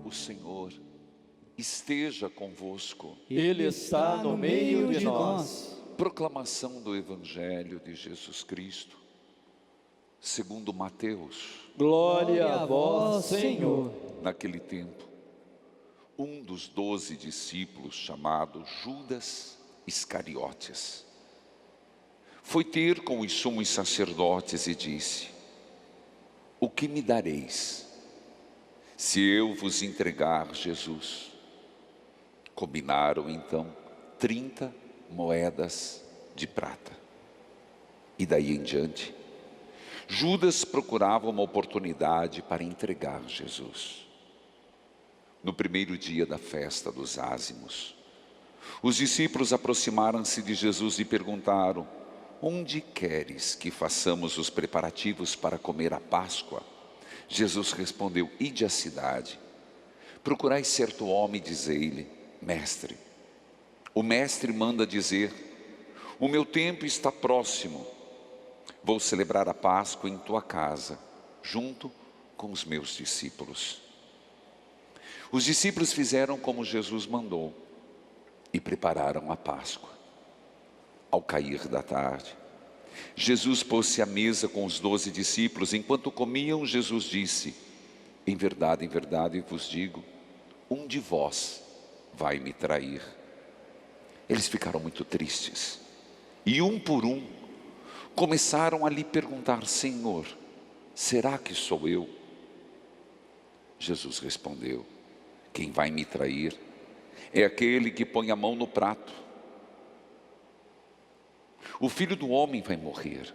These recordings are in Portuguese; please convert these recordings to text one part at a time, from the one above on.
O Senhor esteja convosco. Ele está no meio de nós. Proclamação do Evangelho de Jesus Cristo, segundo Mateus. Glória a vós, Senhor. Naquele tempo, um dos 12 discípulos, chamado Judas Iscariotes, foi ter com os sumos sacerdotes e disse: o que me dareis se eu vos entregar Jesus? Combinaram então 30 moedas de prata. E daí em diante, Judas procurava uma oportunidade para entregar Jesus. No primeiro dia da festa dos ázimos, os discípulos aproximaram-se de Jesus e perguntaram: onde queres que façamos os preparativos para comer a Páscoa? Jesus respondeu: ide à cidade, procurai certo homem e dizei-lhe: mestre, o mestre manda dizer, o meu tempo está próximo, vou celebrar a Páscoa em tua casa, junto com os meus discípulos. Os discípulos fizeram como Jesus mandou e prepararam a Páscoa. Ao cair da tarde, Jesus pôs-se à mesa com os 12 discípulos. Enquanto comiam, Jesus disse: em verdade vos digo, um de vós vai me trair. Eles ficaram muito tristes e um por um começaram a lhe perguntar: Senhor, será que sou eu? Jesus respondeu: quem vai me trair é aquele que põe a mão no prato. O Filho do Homem vai morrer,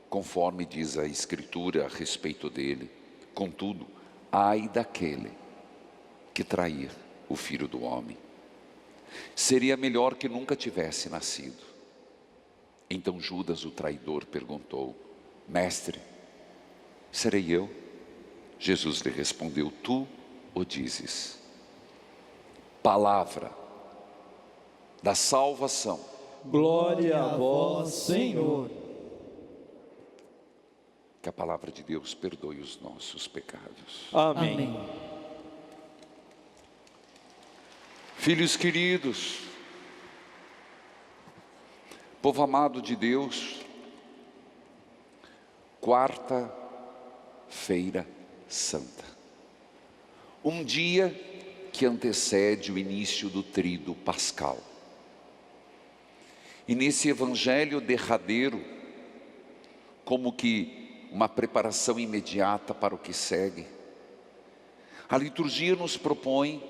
conforme diz a Escritura a respeito dele. Contudo, ai daquele que trair o Filho do Homem. Seria melhor que nunca tivesse nascido. Então Judas, o traidor, perguntou: mestre, serei eu? Jesus lhe respondeu: tu o dizes. Palavra da salvação. Glória a vós, Senhor. Que a palavra de Deus perdoe os nossos pecados. Amém. Filhos queridos, povo amado de Deus, quarta-feira santa, um dia que antecede o início do tríduo pascal. E nesse evangelho derradeiro, como que uma preparação imediata para o que segue, a liturgia nos propõe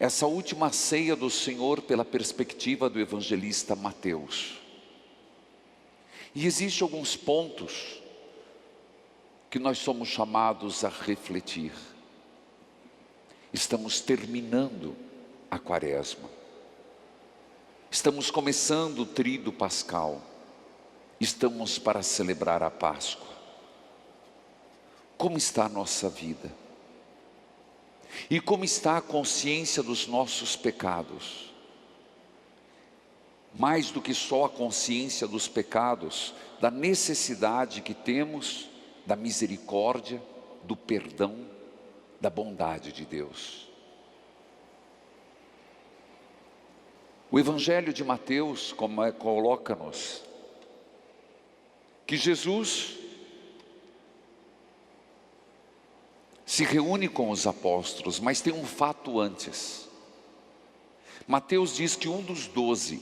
essa última ceia do Senhor pela perspectiva do evangelista Mateus. E existem alguns pontos que nós somos chamados a refletir. Estamos terminando a quaresma. Estamos começando o tríduo pascal. Estamos para celebrar a Páscoa. Como está a nossa vida? E como está a consciência dos nossos pecados? Mais do que só a consciência dos pecados, da necessidade que temos da misericórdia, do perdão, da bondade de Deus. O Evangelho de Mateus coloca-nos que Jesus se reúne com os apóstolos, mas tem um fato antes. Mateus diz que um dos 12,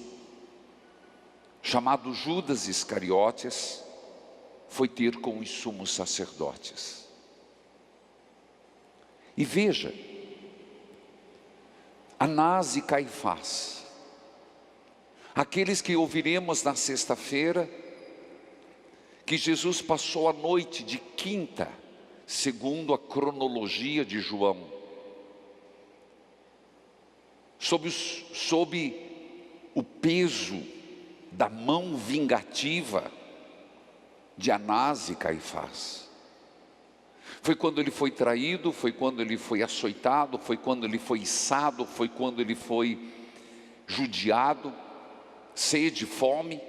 chamado Judas Iscariotes, foi ter com os sumos sacerdotes. E veja, Anás e Caifás, aqueles que ouviremos na sexta-feira, que Jesus passou a noite de quinta, segundo a cronologia de João, sob o peso da mão vingativa de Anás e Caifás. Foi quando ele foi traído, foi quando ele foi açoitado, foi quando ele foi içado, foi quando ele foi judiado, sede, fome.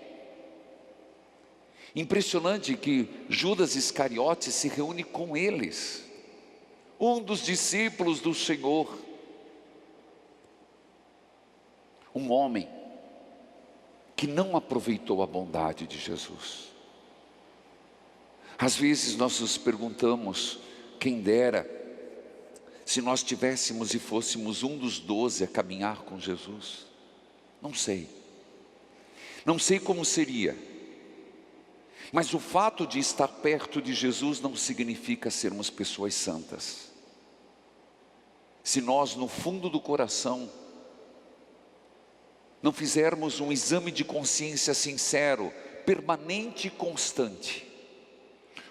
Impressionante que Judas Iscariotes se reúne com eles. um dos discípulos do Senhor, um homem que não aproveitou a bondade de Jesus. Às vezes nós nos perguntamos, quem dera se nós tivéssemos e fôssemos um dos 12 a caminhar com Jesus. Não sei como seria, mas o fato de estar perto de Jesus não significa sermos pessoas santas. Se nós no fundo do coração não fizermos um exame de consciência sincero, permanente e constante,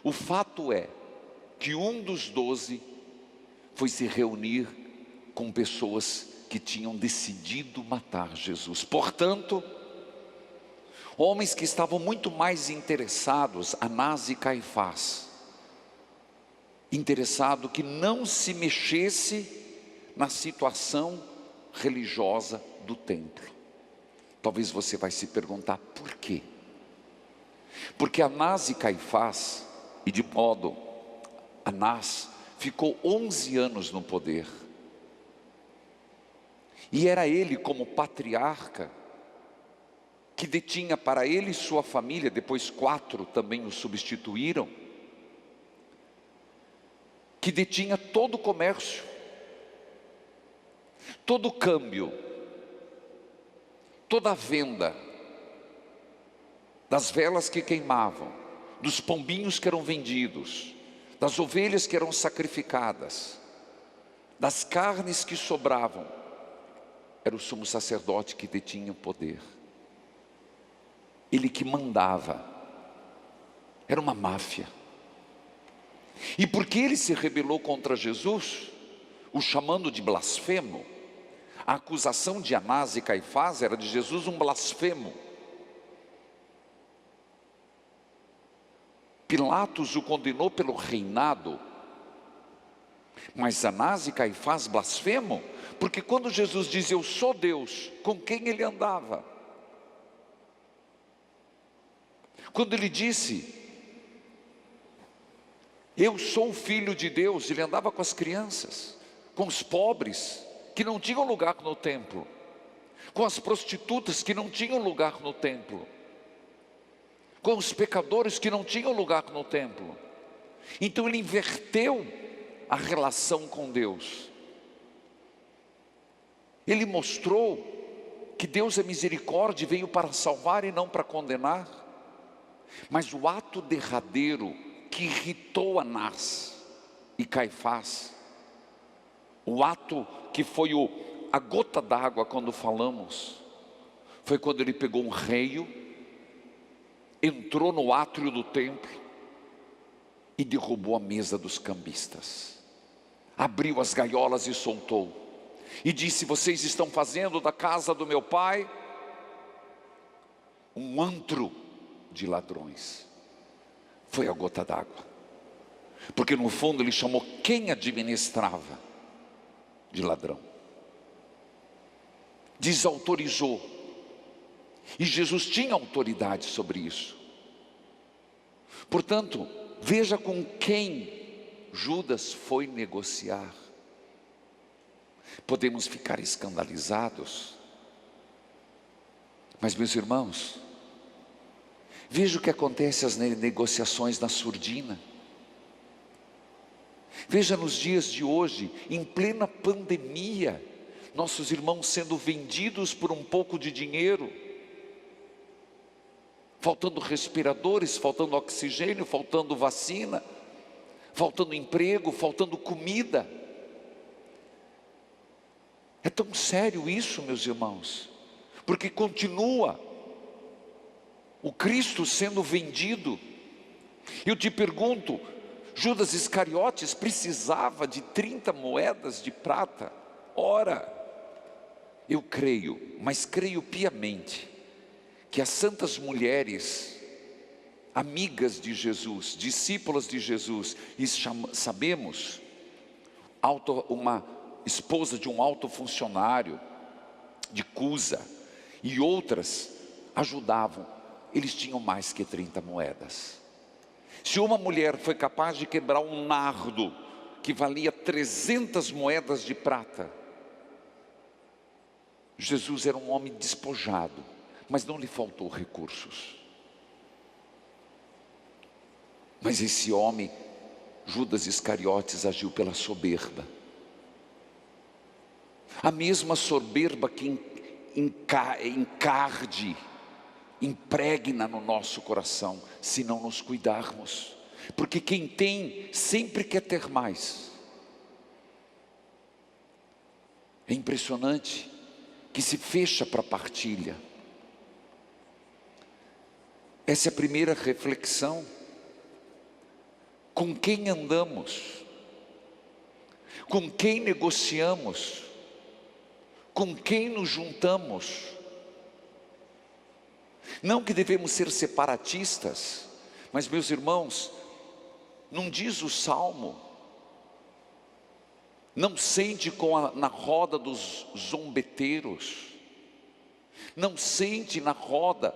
o fato é que um dos 12 foi se reunir com pessoas que tinham decidido matar Jesus. Portanto, homens que estavam muito mais interessados, Anás e Caifás, interessado que não se mexesse na situação religiosa do templo. Talvez você vai se perguntar por quê? Porque Anás e Caifás, e de modo Anás ficou 11 anos no poder, e era ele como patriarca, que detinha para ele e sua família, depois 4 também o substituíram, que detinha todo o comércio, todo o câmbio, toda a venda, das velas que queimavam, dos pombinhos que eram vendidos, das ovelhas que eram sacrificadas, das carnes que sobravam. Era o sumo sacerdote que detinha o poder, ele que mandava, era uma máfia. E porque ele se rebelou contra Jesus, o chamando de blasfemo, a acusação de Anás e Caifás era de Jesus um blasfemo. Pilatos o condenou pelo reinado, mas Anás e Caifás blasfemo, porque quando Jesus diz eu sou Deus, com quem ele andava? Quando ele disse eu sou o filho de Deus, ele andava com as crianças, com os pobres que não tinham lugar no templo, com as prostitutas que não tinham lugar no templo, com os pecadores que não tinham lugar no templo. Então ele inverteu a relação com Deus. Ele mostrou que Deus é misericórdia e veio para salvar e não para condenar. Mas o ato derradeiro que irritou Anás e Caifás, o ato que foi a gota d'água quando falamos, foi quando ele pegou um reio, entrou no átrio do templo e derrubou a mesa dos cambistas, abriu as gaiolas e soltou, e disse: vocês estão fazendo da casa do meu pai um antro de ladrões. Foi a gota d'água, porque no fundo ele chamou quem administrava de ladrão, desautorizou, e Jesus tinha autoridade sobre isso. Portanto, veja com quem Judas foi negociar. Podemos ficar escandalizados, mas meus irmãos, veja o que acontece às negociações na surdina. Veja nos dias de hoje, em plena pandemia, nossos irmãos sendo vendidos por um pouco de dinheiro, faltando respiradores, faltando oxigênio, faltando vacina, faltando emprego, faltando comida. É tão sério isso, meus irmãos, porque continua o Cristo sendo vendido. Eu te pergunto, Judas Iscariotes precisava de 30 moedas de prata? Ora, eu creio, mas creio piamente, que as santas mulheres, amigas de Jesus, discípulas de Jesus, e sabemos, uma esposa de um alto funcionário de Cusa, e outras ajudavam, eles tinham mais que 30 moedas. Se uma mulher foi capaz de quebrar um nardo, que valia 300 moedas de prata. Jesus era um homem despojado, mas não lhe faltou recursos. Mas esse homem, Judas Iscariotes, agiu pela soberba. A mesma soberba que encarde, impregna no nosso coração, se não nos cuidarmos. Porque quem tem, sempre quer ter mais. É impressionante que se fecha para partilha. Essa é a primeira reflexão. Com quem andamos? Com quem negociamos? Com quem nos juntamos? Não que devemos ser separatistas, mas meus irmãos, não diz o Salmo, não sente na roda dos zombeteiros, não sente na roda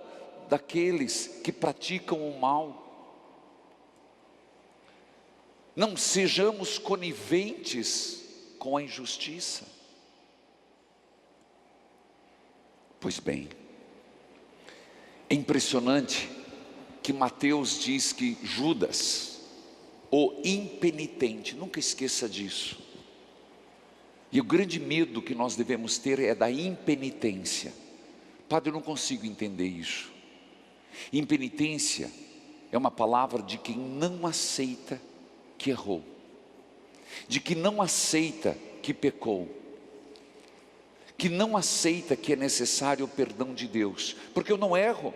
daqueles que praticam o mal. Não sejamos coniventes com a injustiça. Pois bem, é impressionante que Mateus diz que Judas, o impenitente, nunca esqueça disso. E o grande medo que nós devemos ter é da impenitência. Padre, eu não consigo entender isso. Impenitência é uma palavra de quem não aceita que errou, de que não aceita que pecou, que não aceita que é necessário o perdão de Deus. Porque eu não erro,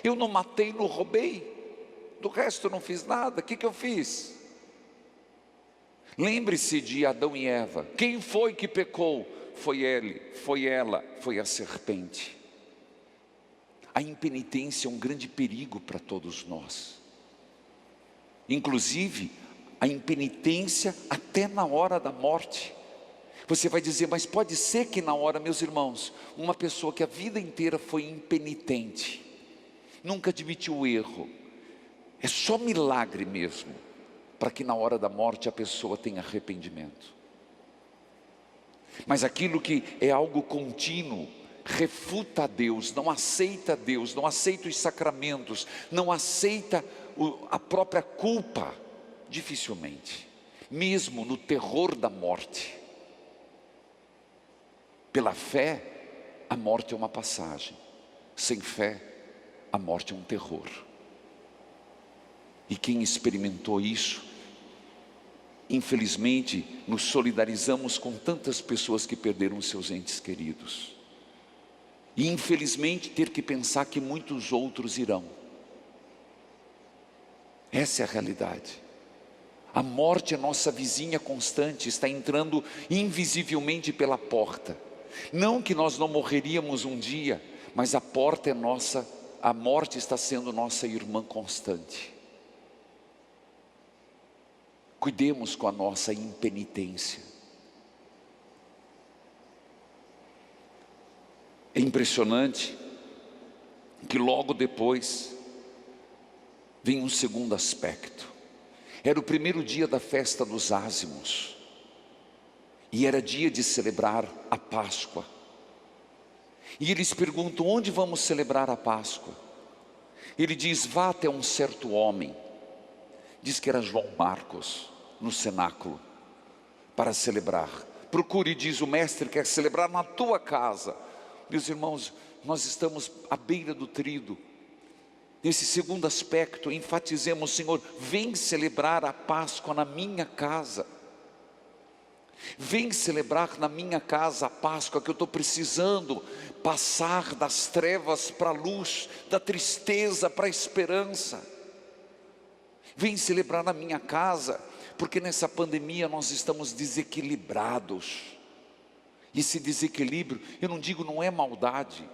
eu não matei, não roubei, do resto eu não fiz nada. O que eu fiz? Lembre-se de Adão e Eva. Quem foi que pecou? Foi ele, foi ela, foi a serpente. A impenitência é um grande perigo para todos nós. Inclusive, a impenitência até na hora da morte. Você vai dizer, mas pode ser que na hora, meus irmãos, uma pessoa que a vida inteira foi impenitente, nunca admitiu o erro, é só milagre mesmo, para que na hora da morte a pessoa tenha arrependimento. Mas aquilo que é algo contínuo, refuta a Deus, não aceita Deus, não aceita os sacramentos, não aceita a própria culpa, dificilmente, mesmo no terror da morte. Pela fé, a morte é uma passagem. Sem fé, a morte é um terror. E quem experimentou isso, infelizmente, nos solidarizamos com tantas pessoas que perderam seus entes queridos. E infelizmente ter que pensar que muitos outros irão. Essa é a realidade. A morte é nossa vizinha constante, está entrando invisivelmente pela porta. Não que nós não morreríamos um dia, mas a porta é nossa, a morte está sendo nossa irmã constante. Cuidemos com a nossa impenitência. É impressionante que logo depois vem um segundo aspecto. Era o primeiro dia da festa dos ázimos, e era dia de celebrar a Páscoa. E eles perguntam, onde vamos celebrar a Páscoa? Ele diz, vá até um certo homem, diz que era João Marcos, no cenáculo, para celebrar. Procure, diz o mestre, quer celebrar na tua casa. Meus irmãos, nós estamos à beira do trido. Nesse segundo aspecto, enfatizemos, Senhor, vem celebrar a Páscoa na minha casa. Vem celebrar na minha casa a Páscoa, que eu estou precisando passar das trevas para a luz, da tristeza para a esperança. Vem celebrar na minha casa, porque nessa pandemia nós estamos desequilibrados. E esse desequilíbrio, eu não digo não é maldade,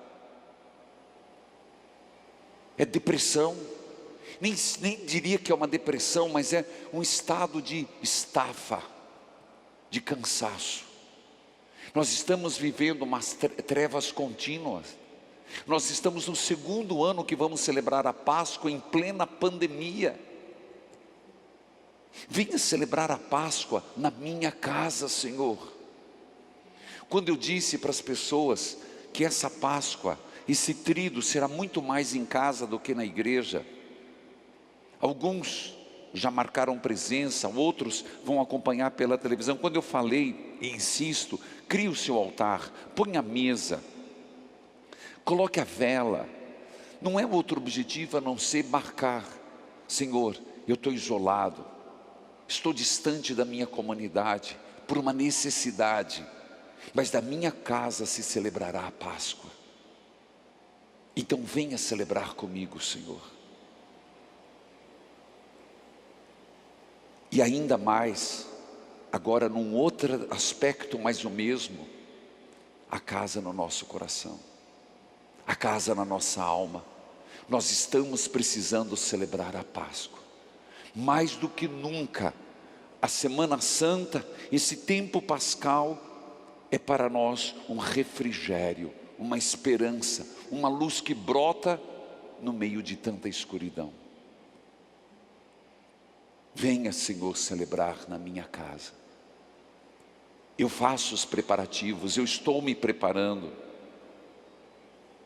é depressão. Nem diria que é uma depressão, mas é um estado de estafa, de cansaço. Nós estamos vivendo umas trevas contínuas. Nós estamos no segundo ano que vamos celebrar a Páscoa em plena pandemia. Venha celebrar a Páscoa na minha casa, Senhor. Quando eu disse para as pessoas que essa Páscoa, esse tríduo será muito mais em casa do que na igreja, alguns já marcaram presença, outros vão acompanhar pela televisão. Quando eu falei e insisto, crie o seu altar, ponha a mesa, coloque a vela. Não é outro objetivo a não ser marcar: Senhor, eu estou isolado, estou distante da minha comunidade, por uma necessidade, mas da minha casa se celebrará a Páscoa. Então venha celebrar comigo, Senhor. E ainda mais, agora num outro aspecto, mas o mesmo, a casa no nosso coração, a casa na nossa alma. Nós estamos precisando celebrar a Páscoa, mais do que nunca. A Semana Santa, esse tempo pascal, é para nós um refrigério, uma esperança, uma luz que brota no meio de tanta escuridão. Venha, Senhor, celebrar na minha casa. Eu faço os preparativos, eu estou me preparando.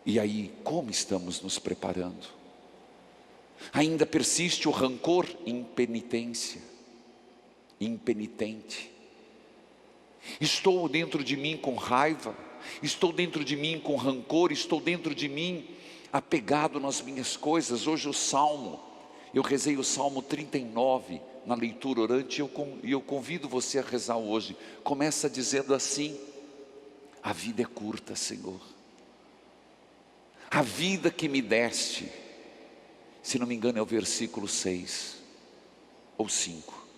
E aí, como estamos nos preparando? Ainda persiste o rancor impenitente. Estou dentro de mim com raiva, estou dentro de mim com rancor, estou dentro de mim apegado nas minhas coisas. Hoje o Salmo, eu rezei o Salmo 39 na leitura orante, e eu convido você a rezar hoje. Começa dizendo assim: a vida é curta, Senhor. A vida que me deste, se não me engano é o versículo 6 ou 5.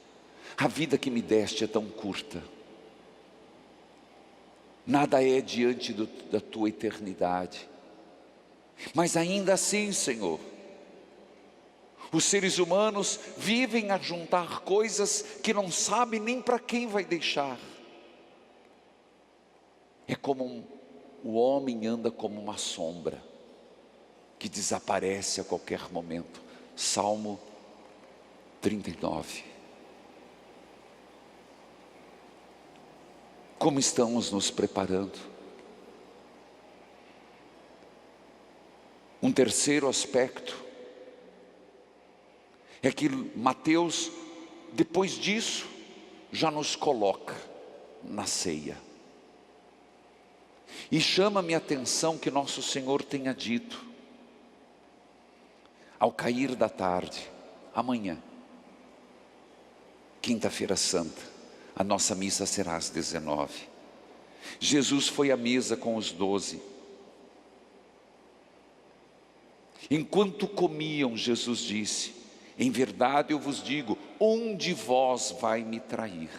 A vida que me deste é tão curta. Nada é diante da tua eternidade. Mas ainda assim, Senhor, os seres humanos vivem a juntar coisas que não sabem nem para quem vai deixar. É como o homem anda como uma sombra, que desaparece a qualquer momento. Salmo 39. Como estamos nos preparando? Um terceiro aspecto é que Mateus, depois disso, já nos coloca na ceia. E chama-me a atenção que nosso Senhor tenha dito: ao cair da tarde, amanhã, quinta-feira santa, a nossa missa será às 19. Jesus foi à mesa com os 12. Enquanto comiam, Jesus disse: em verdade eu vos digo, um de vós vai me trair.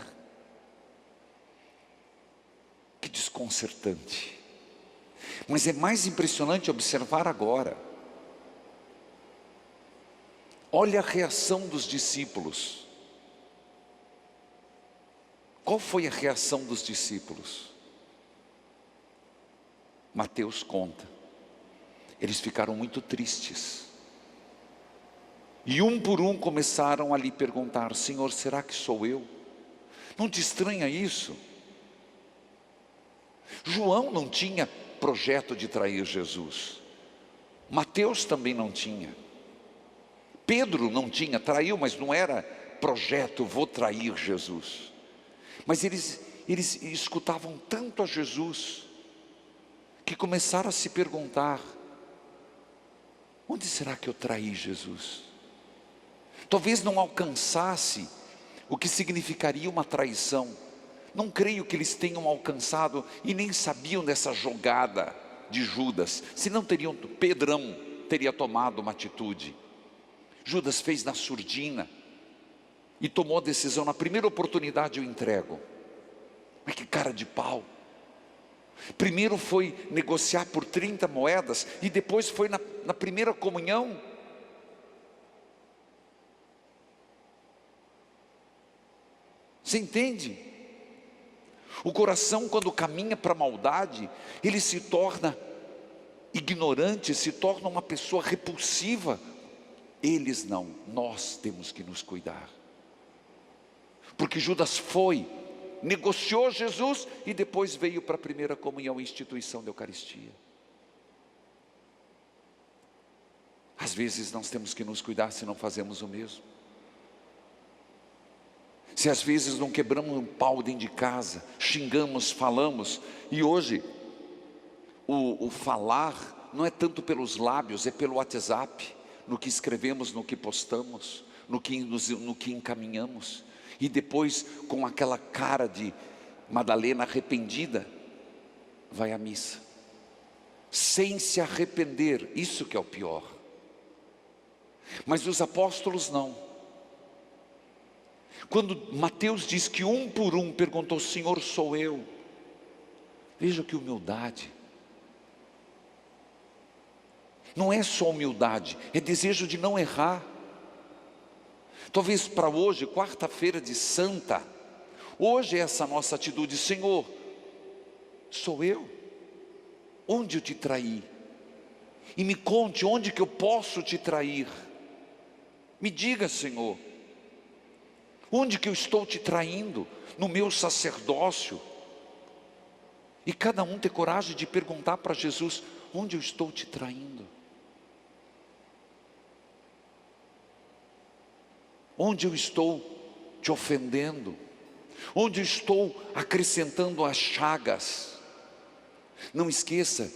Que desconcertante. Mas é mais impressionante observar agora. Olha a reação dos discípulos. Qual foi a reação dos discípulos? Mateus conta. Eles ficaram muito tristes. E um por um começaram a lhe perguntar: Senhor, será que sou eu? Não te estranha isso? João não tinha projeto de trair Jesus. Mateus também não tinha. Pedro não tinha, traiu, mas não era projeto, vou trair Jesus. Mas eles escutavam tanto a Jesus, que começaram a se perguntar: onde será que eu traí Jesus? Talvez não alcançasse o que significaria uma traição. Não creio que eles tenham alcançado e nem sabiam dessa jogada de Judas. Senão Pedrão teria tomado uma atitude. Judas fez na surdina e tomou a decisão: na primeira oportunidade eu entrego. Mas que cara de pau. Primeiro foi negociar por 30 moedas e depois foi na primeira comunhão. Você entende? O coração, quando caminha para a maldade, ele se torna ignorante, se torna uma pessoa repulsiva. Eles não, nós temos que nos cuidar. Porque Judas foi, negociou Jesus e depois veio para a primeira comunhão, instituição da Eucaristia. Às vezes nós temos que nos cuidar se não fazemos o mesmo. Se às vezes não quebramos um pau dentro de casa, xingamos, falamos, e hoje o falar não é tanto pelos lábios, é pelo WhatsApp, no que escrevemos, no que postamos, no que encaminhamos, e depois com aquela cara de Madalena arrependida, vai à missa, sem se arrepender, isso que é o pior. Mas os apóstolos não. Quando Mateus diz que um por um perguntou: Senhor, sou eu? Veja que humildade. Não é só humildade, é desejo de não errar. Talvez para hoje, quarta-feira de Santa, hoje é essa nossa atitude: Senhor, sou eu? Onde eu te traí? E me conte onde que eu posso te trair. Me diga, Senhor, onde que eu estou te traindo? No meu sacerdócio. E cada um ter coragem de perguntar para Jesus: onde eu estou te traindo? Onde eu estou te ofendendo? Onde eu estou acrescentando as chagas? Não esqueça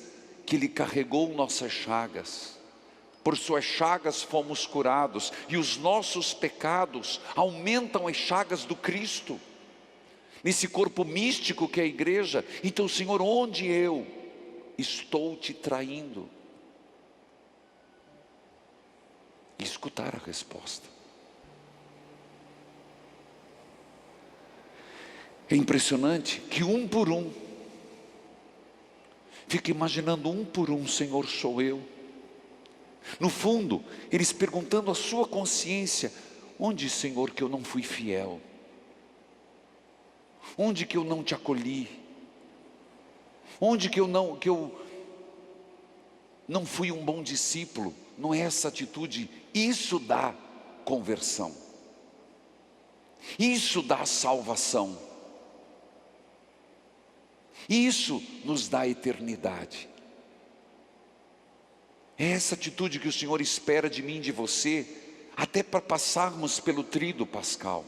que Ele carregou nossas chagas. Por suas chagas fomos curados, e os nossos pecados aumentam as chagas do Cristo, nesse corpo místico que é a igreja. Então, Senhor, onde eu estou te traindo? E escutar a resposta. É impressionante que um por um, fica imaginando um por um: Senhor, sou eu? No fundo, eles perguntando à sua consciência: onde, Senhor, que eu não fui fiel? Onde que eu não te acolhi? Onde que eu não fui um bom discípulo? Não é essa atitude? Isso dá conversão. Isso dá salvação. Isso nos dá eternidade. É essa atitude que o Senhor espera de mim e de você, até para passarmos pelo tríduo pascal.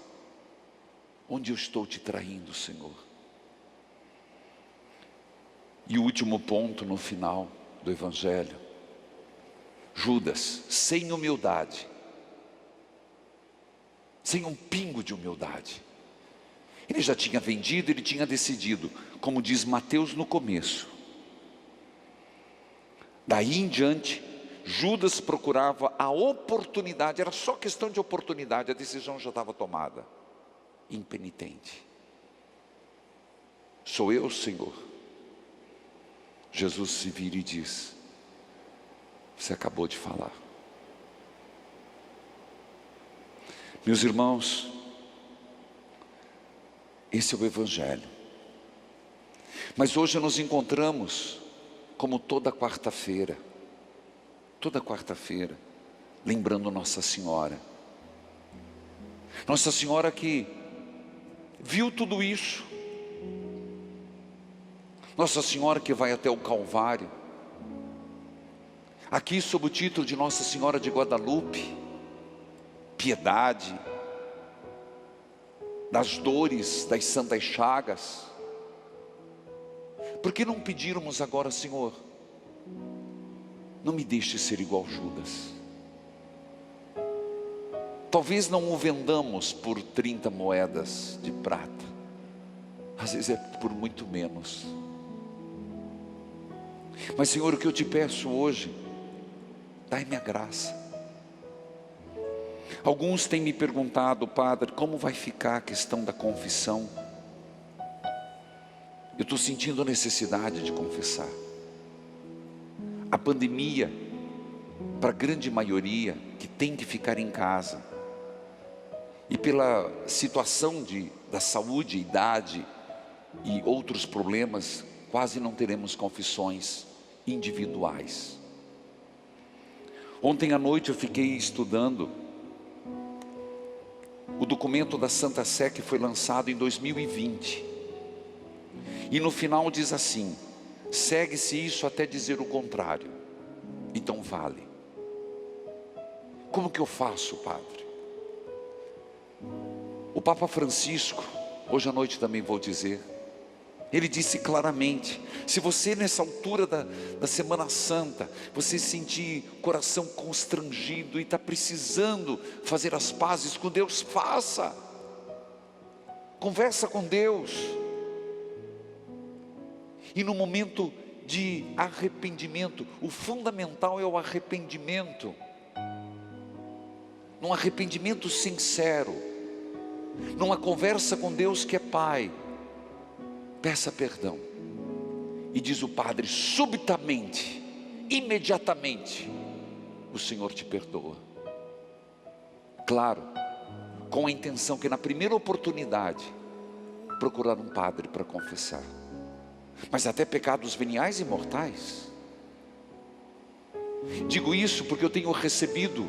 Onde eu estou te traindo, Senhor? E o último ponto no final do Evangelho: Judas, sem humildade, sem um pingo de humildade. Ele já tinha vendido, ele tinha decidido, como diz Mateus no começo. Daí em diante, Judas procurava a oportunidade, era só questão de oportunidade, a decisão já estava tomada. Impenitente. Sou eu, Senhor? Jesus se vira e diz: você acabou de falar. Meus irmãos, esse é o Evangelho. Mas hoje nos encontramos, como toda quarta-feira, lembrando Nossa Senhora. Nossa Senhora que viu tudo isso. Nossa Senhora que vai até o Calvário. Aqui sob o título de Nossa Senhora de Guadalupe, piedade, das dores, das santas chagas. Por que não pedirmos agora: Senhor, não me deixe ser igual Judas? Talvez não o vendamos por 30 moedas de prata, às vezes é por muito menos. Mas, Senhor, o que eu te peço hoje, dai-me a graça. Alguns têm me perguntado: Padre, como vai ficar a questão da confissão? Eu estou sentindo a necessidade de confessar. A pandemia, para a grande maioria que tem que ficar em casa, e pela situação da saúde, idade e outros problemas, quase não teremos confissões individuais. Ontem à noite eu fiquei estudando o documento da Santa Sé que foi lançado em 2020. E no final diz assim: segue-se isso até dizer o contrário. Então vale. Como que eu faço, Padre? O Papa Francisco, hoje à noite também vou dizer, ele disse claramente: se você nessa altura da Semana Santa, você sentir coração constrangido e está precisando fazer as pazes com Deus, faça. Conversa com Deus. E no momento de arrependimento, o fundamental é o arrependimento. Num arrependimento sincero, numa conversa com Deus que é Pai, peça perdão. E diz o Padre, subitamente, imediatamente, o Senhor te perdoa. Claro, com a intenção que na primeira oportunidade, procurar um padre para confessar. Mas até pecados veniais e mortais. Digo isso porque eu tenho recebido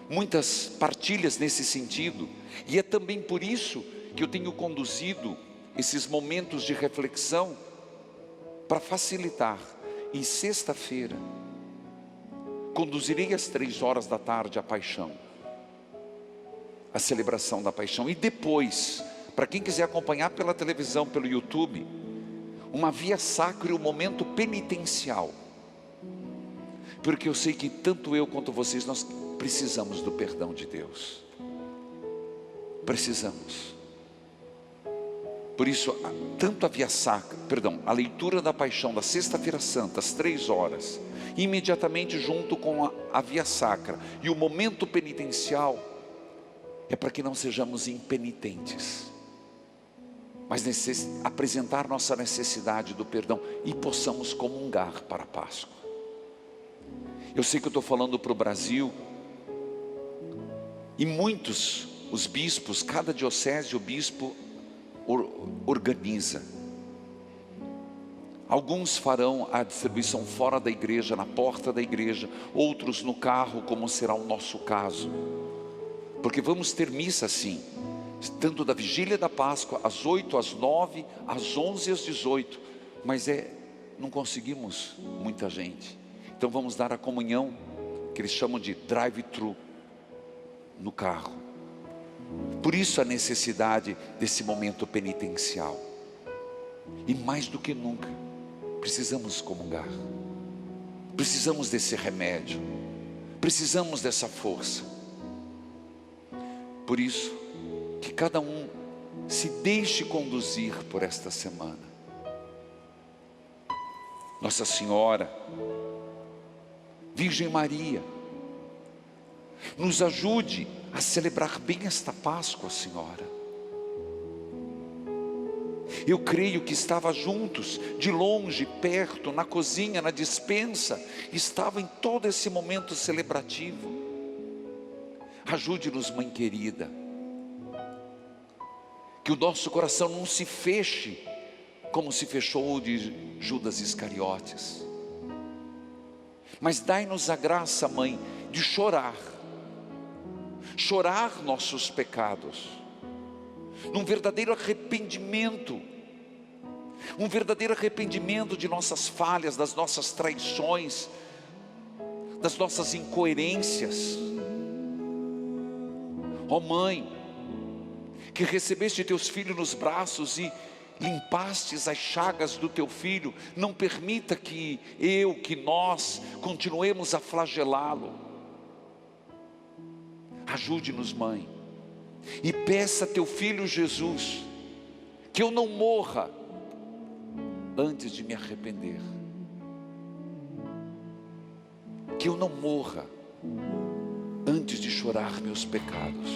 muitas partilhas nesse sentido, e é também por isso que eu tenho conduzido esses momentos de reflexão para facilitar. Em sexta-feira conduzirei às 3 da tarde a paixão, a celebração da paixão, e depois, para quem quiser acompanhar pela televisão, pelo YouTube, uma via sacra e um momento penitencial, porque eu sei que tanto eu quanto vocês, nós precisamos do perdão de Deus. Precisamos. Por isso, tanto a via sacra, a leitura da paixão da sexta-feira santa, às 3h, imediatamente junto com a via sacra, e o momento penitencial, é para que não sejamos impenitentes, mas apresentar nossa necessidade do perdão, e possamos comungar para a Páscoa. Eu sei que eu estou falando para o Brasil, e muitos, os bispos, cada diocese o bispo organiza. Alguns farão a distribuição fora da igreja, na porta da igreja, outros no carro, como será o nosso caso. Porque vamos ter missa assim, tanto da vigília da Páscoa, às 8, às 9, às 11 e às 18. Mas não conseguimos muita gente. Então vamos dar a comunhão, que eles chamam de drive-thru, no carro. Por isso a necessidade desse momento penitencial. E mais do que nunca, precisamos comungar. Precisamos desse remédio. Precisamos dessa força. Por isso, que cada um se deixe conduzir por esta semana. Nossa Senhora, Virgem Maria, nos ajude a celebrar bem esta Páscoa, Senhora. Eu creio que estava juntos, de longe, perto, na cozinha, na despensa, estava em todo esse momento celebrativo. Ajude-nos, Mãe querida, que o nosso coração não se feche, como se fechou o de Judas Iscariotes, mas dai-nos a graça, Mãe, de chorar nossos pecados, num verdadeiro arrependimento, de nossas falhas, das nossas traições, das nossas incoerências. Ó Mãe, que recebeste teus filhos nos braços e limpastes as chagas do teu filho, não permita que nós continuemos a flagelá-lo. Ajude-nos, Mãe, e peça a teu Filho Jesus, que eu não morra antes de me arrepender, que eu não morra antes de chorar meus pecados.